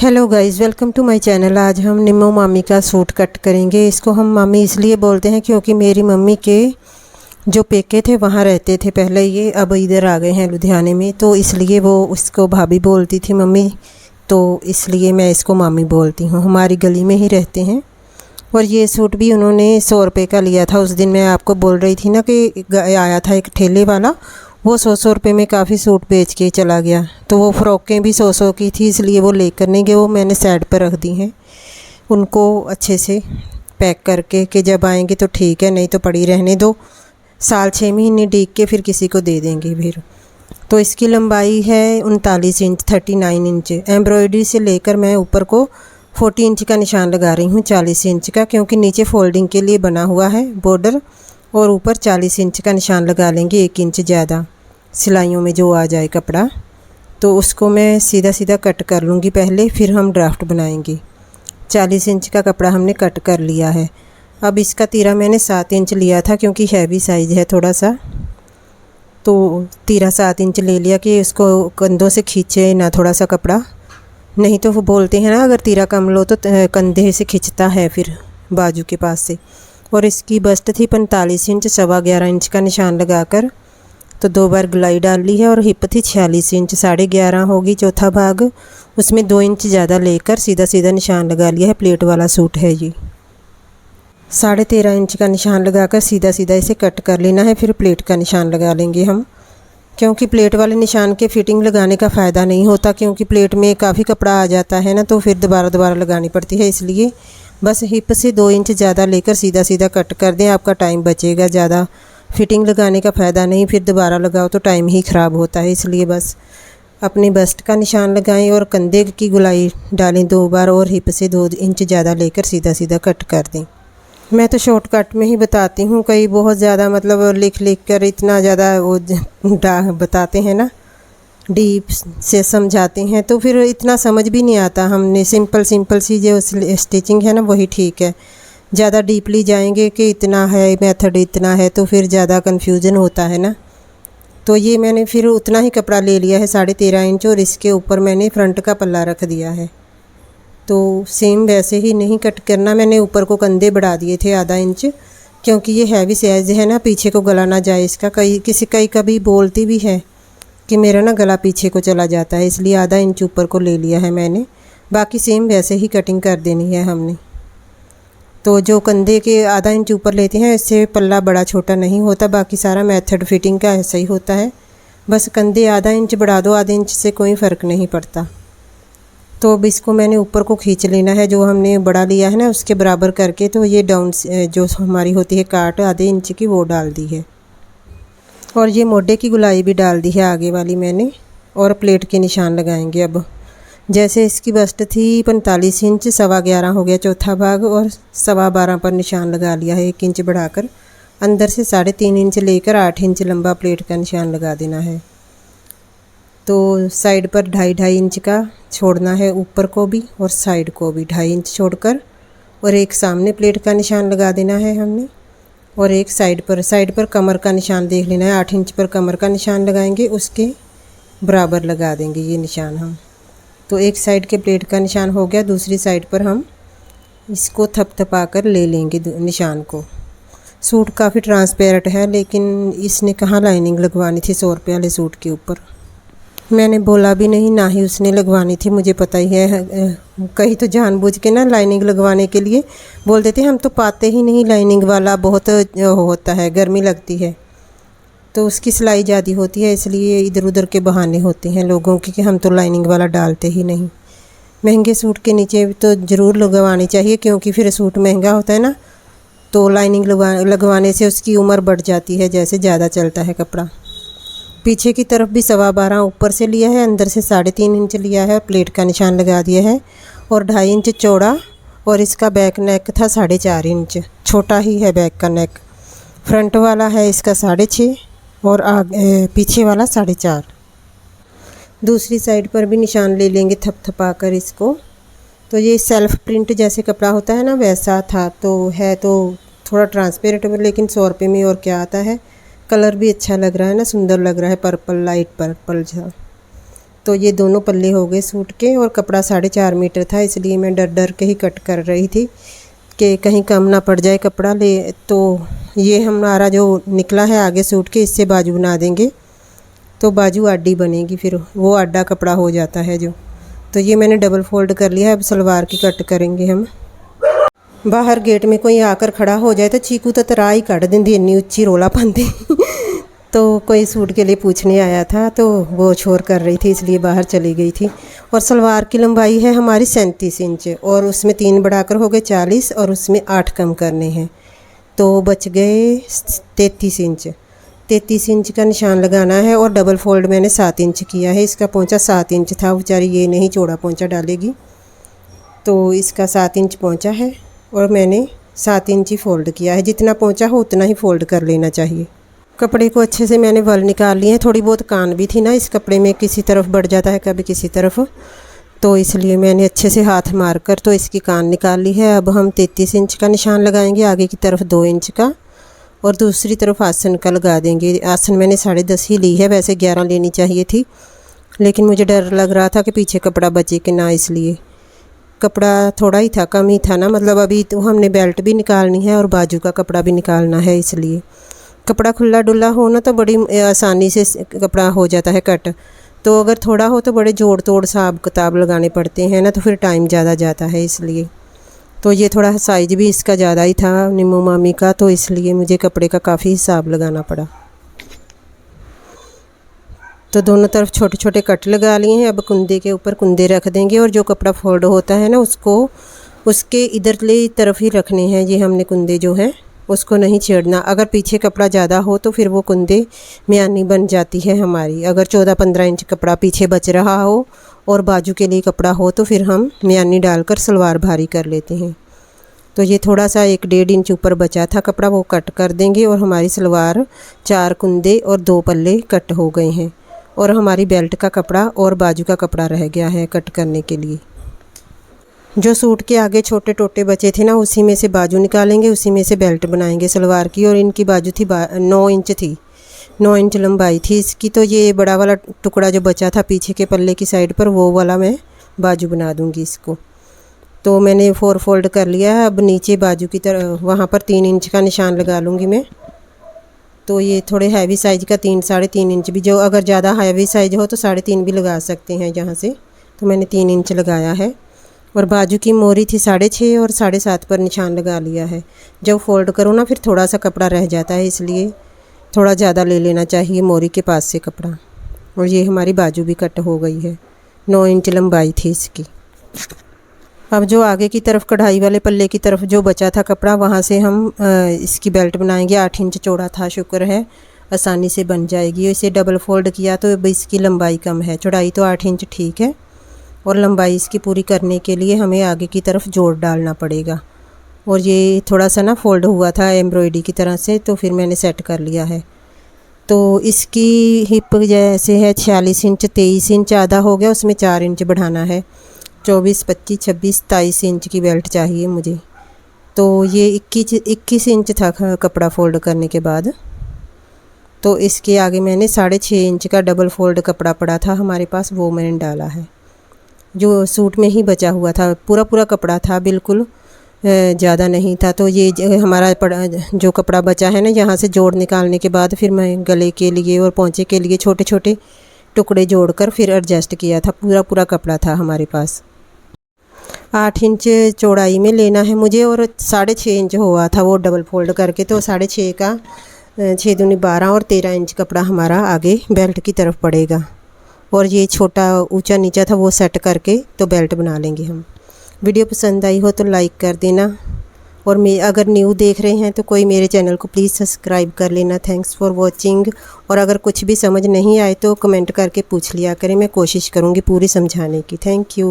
Hello guys, welcome to my channel. आज हम निम्मो मामी का सूट कट करेंगे। इसको हम मामी इसलिए बोलते हैं क्योंकि मेरी मम्मी के जो पेके थे वहाँ रहते थे पहले, ये अब इधर आ गए हैं लुधियाने में, तो इसलिए वो उसको भाभी बोलती थी मम्मी, तो इसलिए मैं इसको मामी बोलती हूँ। हमारी गली में ही रहते हैं। और ये सूट भी उन्होंने 100 रुपये का लिया था। उस दिन मैं आपको बोल रही थी ना कि आया था एक ठेले वाला, वो 100 रुपये में काफ़ी सूट बेच के चला गया। तो वो फ़्रॉकें भी 100 की थी, इसलिए वो लेकर नहीं गए। वो मैंने साइड पर रख दी हैं, उनको अच्छे से पैक करके कि जब आएंगे तो ठीक है, नहीं तो पड़ी रहने दो। साल 6 महीने डीक के फिर किसी को दे देंगे फिर। तो इसकी लंबाई है 39 इंच, 39 इंच। एम्ब्रॉयडरी से लेकर मैं ऊपर को 40 इंच का निशान लगा रही हूँ, 40 इंच का, क्योंकि नीचे फोल्डिंग के लिए बना हुआ है बॉर्डर। और ऊपर 40 इंच का निशान लगा लेंगे, 1 इंच ज़्यादा सिलाइयों में जो आ जाए कपड़ा। तो उसको मैं सीधा सीधा कट कर लूँगी पहले, फिर हम ड्राफ्ट बनाएंगे। 40 इंच का कपड़ा हमने कट कर लिया है। अब इसका तीरा मैंने 7 इंच लिया था, क्योंकि हैवी साइज़ है थोड़ा सा, तो तीरा 7 इंच ले लिया कि उसको कंधों से खींचे ना थोड़ा सा कपड़ा। नहीं तो वो बोलते हैं ना, अगर तीरा कम लो तो कंधे से खिंचता है फिर बाजू के पास से। और इसकी बस्ट थी 45 इंच, 11.25 इंच का निशान लगाकर तो 2 बार गुलाई डाल ली है। और हिप थी 46 इंच, 11.5 होगी चौथा भाग, उसमें 2 इंच ज़्यादा लेकर सीधा सीधा निशान लगा लिया है। प्लेट वाला सूट है ये। 13.5 इंच का निशान लगाकर सीधा सीधा इसे कट कर लेना है, फिर प्लेट का निशान लगा लेंगे हम। क्योंकि प्लेट वाले निशान के फिटिंग लगाने का फ़ायदा नहीं होता, क्योंकि प्लेट में काफ़ी कपड़ा आ जाता है ना, तो फिर दोबारा लगानी पड़ती है। इसलिए बस हिप से 2 इंच ज़्यादा लेकर सीधा सीधा कट कर दें, आपका टाइम बचेगा। ज़्यादा फिटिंग लगाने का फ़ायदा नहीं, फिर दोबारा लगाओ तो टाइम ही ख़राब होता है। इसलिए बस अपने बस्ट का निशान लगाएं और कंधे की गुलाई डालें 2 बार, और हिप से 2 इंच ज़्यादा लेकर सीधा सीधा कट कर दें। मैं तो शॉर्टकट में ही बताती हूँ, कई बहुत ज़्यादा मतलब लिख कर इतना ज़्यादा वो बताते हैं ना, डीप से समझाते हैं, तो फिर इतना समझ भी नहीं आता। हमने सिंपल सी जो स्टिचिंग है ना, वही ठीक है। ज़्यादा डीपली जाएंगे कि इतना है मेथड, इतना है, तो फिर ज़्यादा कन्फ्यूज़न होता है ना। तो ये मैंने फिर उतना ही कपड़ा ले लिया है, 13.5 इंच, और इसके ऊपर मैंने फ्रंट का पल्ला रख दिया है। तो सेम वैसे ही नहीं कट करना, मैंने ऊपर को कंधे बढ़ा दिए थे आधा इंच, क्योंकि ये हैवी साइज़ है ना, पीछे को गला ना जाए इसका। कई कभी बोलती भी है कि मेरा ना गला पीछे को चला जाता है, इसलिए आधा इंच ऊपर को ले लिया है मैंने। बाकी सेम वैसे ही कटिंग कर देनी है हमने। तो जो कंधे के आधा इंच ऊपर लेते हैं, इससे पल्ला बड़ा छोटा नहीं होता। बाकी सारा मेथड फिटिंग का ऐसा ही होता है, बस कंधे आधा इंच बढ़ा दो, आधे इंच से कोई फ़र्क नहीं पड़ता। तो अब इसको मैंने ऊपर को खींच लेना है, जो हमने बड़ा लिया है ना उसके बराबर करके। तो ये डाउन जो हमारी होती है काट आधे इंच की, वो डाल दी है। और ये मोढे की गुलाई भी डाल दी है आगे वाली मैंने। और प्लेट के निशान लगाएंगे अब। जैसे इसकी बस्ट थी 45 इंच, 11.25 हो गया चौथा भाग, और 12.25 पर निशान लगा लिया है, 1 इंच बढ़ाकर। अंदर से 3.5 इंच लेकर 8 इंच लंबा प्लेट का निशान लगा देना है। तो साइड पर 2.5 इंच का छोड़ना है, ऊपर को भी और साइड को भी 2.5 इंच छोड़कर। और एक सामने प्लेट का निशान लगा देना है हमने। और एक साइड पर कमर का निशान देख लेना है, 8 इंच पर कमर का निशान लगाएंगे, उसके बराबर लगा देंगे ये निशान हम। तो एक साइड के प्लेट का निशान हो गया, दूसरी साइड पर हम इसको थपथपा कर ले लेंगे निशान को। सूट काफ़ी ट्रांसपेरेंट है, लेकिन इसने कहाँ लाइनिंग लगवानी थी 100 रुपये वाले सूट के ऊपर। मैंने बोला भी नहीं, ना ही उसने लगवानी थी, मुझे पता ही है। कहीं तो जानबूझ के ना लाइनिंग लगवाने के लिए बोल देते हैं, हम तो पाते ही नहीं लाइनिंग वाला, बहुत होता है, गर्मी लगती है, तो उसकी सिलाई ज़्यादा होती है, इसलिए इधर उधर के बहाने होते हैं लोगों के कि हम तो लाइनिंग वाला डालते ही नहीं। महंगे सूट के नीचे तो ज़रूर लगवानी चाहिए, क्योंकि फिर सूट महंगा होता है ना, तो लाइनिंग लगवाने से उसकी उम्र बढ़ जाती है, जैसे ज़्यादा चलता है कपड़ा। पीछे की तरफ भी 12.25 ऊपर से लिया है, अंदर से 3.5 इंच लिया है, और प्लेट का निशान लगा दिया है। और 2.5 इंच चौड़ा, और इसका बैक नेक था 4.5 इंच, छोटा ही है बैक का नेक। फ्रंट वाला है इसका 6.5, और आगे पीछे वाला 4.5। दूसरी साइड पर भी निशान ले लेंगे थपथपा कर इसको। तो ये सेल्फ प्रिंट जैसे कपड़ा होता है ना, वैसा था, तो है तो थोड़ा ट्रांसपेरेंट, लेकिन 100 रुपये में और क्या आता है। कलर भी अच्छा लग रहा है ना, सुंदर लग रहा है, पर्पल, लाइट पर्पल सा। तो ये दोनों पल्ले हो गए सूट के, और कपड़ा 4.5 मीटर था, इसलिए मैं डर डर के ही कट कर रही थी कि कहीं कम ना पड़ जाए कपड़ा ले। तो ये हमारा जो निकला है आगे सूट के, इससे बाजू बना देंगे तो बाजू आडी बनेगी, फिर वो आडा कपड़ा हो जाता है जो। तो ये मैंने डबल फोल्ड कर लिया है। अब सलवार की कट करेंगे हम। बाहर गेट में कोई आकर खड़ा हो जाए तो चीकू तो तरा ही कट देंदी, इन्नी उच्ची रोला पाते तो कोई सूट के लिए पूछने आया था तो वो शोर कर रही थी, इसलिए बाहर चली गई थी। और सलवार की लंबाई है हमारी 37 इंच, और उसमें 3 बढ़ाकर हो गए 40, और उसमें 8 कम करने हैं, तो बच गए 33 इंच। 33 इंच का निशान लगाना है। और डबल फोल्ड मैंने 7 इंच किया है। इसका पोंचा 7 इंच था, बेचारी ये नहीं चौड़ा पोंचा डालेगी, तो इसका 7 इंच पोंचा है और मैंने 7 इंच ही फोल्ड किया है। जितना पोंचा हो उतना ही फोल्ड कर लेना चाहिए। कपड़े को अच्छे से मैंने वल निकाल लिए हैं। थोड़ी बहुत कान भी थी ना इस कपड़े में, किसी तरफ बढ़ जाता है कभी किसी तरफ, तो इसलिए मैंने अच्छे से हाथ मार कर तो इसकी कान निकाल ली है। अब हम 33 इंच का निशान लगाएंगे, आगे की तरफ 2 इंच का, और दूसरी तरफ आसन का लगा देंगे। आसन मैंने 10.5 ही ली है, वैसे 11 लेनी चाहिए थी, लेकिन मुझे डर लग रहा था कि पीछे कपड़ा बचे कि ना, इसलिए कपड़ा थोड़ा ही था, कम ही था ना, मतलब अभी तो हमने बेल्ट भी निकालनी है और बाजू का कपड़ा भी निकालना है, इसलिए कपड़ा खुला डुला हो ना तो बड़ी आसानी से कपड़ा हो जाता है कट। तो अगर थोड़ा हो तो बड़े जोड़ तोड़ हिसाब किताब लगाने पड़ते हैं ना, तो फिर टाइम ज़्यादा जाता है, इसलिए। तो ये थोड़ा साइज भी इसका ज़्यादा ही था निम्मू मामी का, तो इसलिए मुझे कपड़े का काफ़ी हिसाब लगाना पड़ा। तो दोनों तरफ छोटे छोटे कट लगा लिए हैं। अब कुंदे के ऊपर कुंदे रख देंगे, और जो कपड़ा फोल्ड होता है ना उसको उसके इधरली तरफ ही रखने हैं। ये हमने कुंदे जो हैं उसको नहीं छेड़ना। अगर पीछे कपड़ा ज़्यादा हो तो फिर वो कुंदे म्यानी बन जाती है हमारी। अगर 14-15 इंच कपड़ा पीछे बच रहा हो और बाजू के लिए कपड़ा हो तो फिर हम म्यानी डालकर सलवार भारी कर लेते हैं। तो ये थोड़ा सा 1-1.5 इंच ऊपर बचा था कपड़ा, वो कट कर देंगे, और हमारी सलवार 4 कुंदे और 2 पल्ले कट हो गए हैं। और हमारी बेल्ट का कपड़ा और बाजू का कपड़ा रह गया है कट करने के लिए। जो सूट के आगे छोटे टोटे बचे थे ना, उसी में से बाजू निकालेंगे, उसी में से बेल्ट बनाएंगे सलवार की। और इनकी बाजू थी 9 इंच थी, 9 इंच लंबाई थी इसकी। तो ये बड़ा वाला टुकड़ा जो बचा था पीछे के पल्ले की साइड पर, वो वाला मैं बाजू बना दूंगी इसको। तो मैंने 4 फोल्ड कर लिया है। अब नीचे बाजू की तरफ वहाँ पर 3 इंच का निशान लगा लूँगी मैं। तो ये थोड़े हैवी साइज़ का 3-3.5 इंच भी, जो अगर ज़्यादा हैवी साइज़ हो तो 3.5 भी लगा सकते हैं यहाँ से। तो मैंने 3 इंच लगाया है। और बाजू की मोरी थी 6.5 और 7.5 पर निशान लगा लिया है। जब फोल्ड करो ना फिर थोड़ा सा कपड़ा रह जाता है, इसलिए थोड़ा ज़्यादा ले लेना चाहिए मोरी के पास से कपड़ा। और ये हमारी बाजू भी कट हो गई है, 9 इंच लंबाई थी इसकी। अब जो आगे की तरफ कढ़ाई वाले पल्ले की तरफ जो बचा था कपड़ा, वहाँ से हम इसकी बेल्ट बनाएंगे। 8 इंच चौड़ा था, शुक्र है आसानी से बन जाएगी। इसे डबल फोल्ड किया तो अब इसकी लंबाई कम है, चौड़ाई तो 8 इंच ठीक है, और लंबाई इसकी पूरी करने के लिए हमें आगे की तरफ जोड़ डालना पड़ेगा। और ये थोड़ा सा ना फोल्ड हुआ था एम्ब्रॉयडरी की तरह से, तो फिर मैंने सेट कर लिया है। तो इसकी हिप जैसे है 46 इंच, 23 इंच आधा हो गया, उसमें 4 इंच बढ़ाना है। 24, 25, 26, 27 इंच की बेल्ट चाहिए मुझे। तो ये 21 इंच था कपड़ा फोल्ड करने के बाद। तो इसके आगे मैंने 6.5 इंच का डबल फोल्ड कपड़ा पड़ा था हमारे पास, वो मैंने डाला है, जो सूट में ही बचा हुआ था। पूरा पूरा कपड़ा था, बिल्कुल ज़्यादा नहीं था। तो ये हमारा जो कपड़ा बचा है ना, यहाँ से जोड़ निकालने के बाद फिर मैं गले के लिए और पोंचे के लिए छोटे छोटे टुकड़े जोड़कर फिर एडजस्ट किया था। पूरा पूरा कपड़ा था हमारे पास। 8 इंच चौड़ाई में लेना है मुझे, और 6.5 इंच हुआ था वो डबल फोल्ड करके। तो 6.5 का 6 दूनी 12 और 13 इंच कपड़ा हमारा आगे बेल्ट की तरफ पड़ेगा। और ये छोटा ऊंचा नीचा था वो सेट करके तो बेल्ट बना लेंगे हम। वीडियो पसंद आई हो तो लाइक कर देना, और मैं अगर न्यू देख रहे हैं तो कोई मेरे चैनल को प्लीज़ सब्सक्राइब कर लेना। Thanks for watching. और अगर कुछ भी समझ नहीं आए तो कमेंट करके पूछ लिया करें, मैं कोशिश करूँगी पूरी समझाने की। Thank you.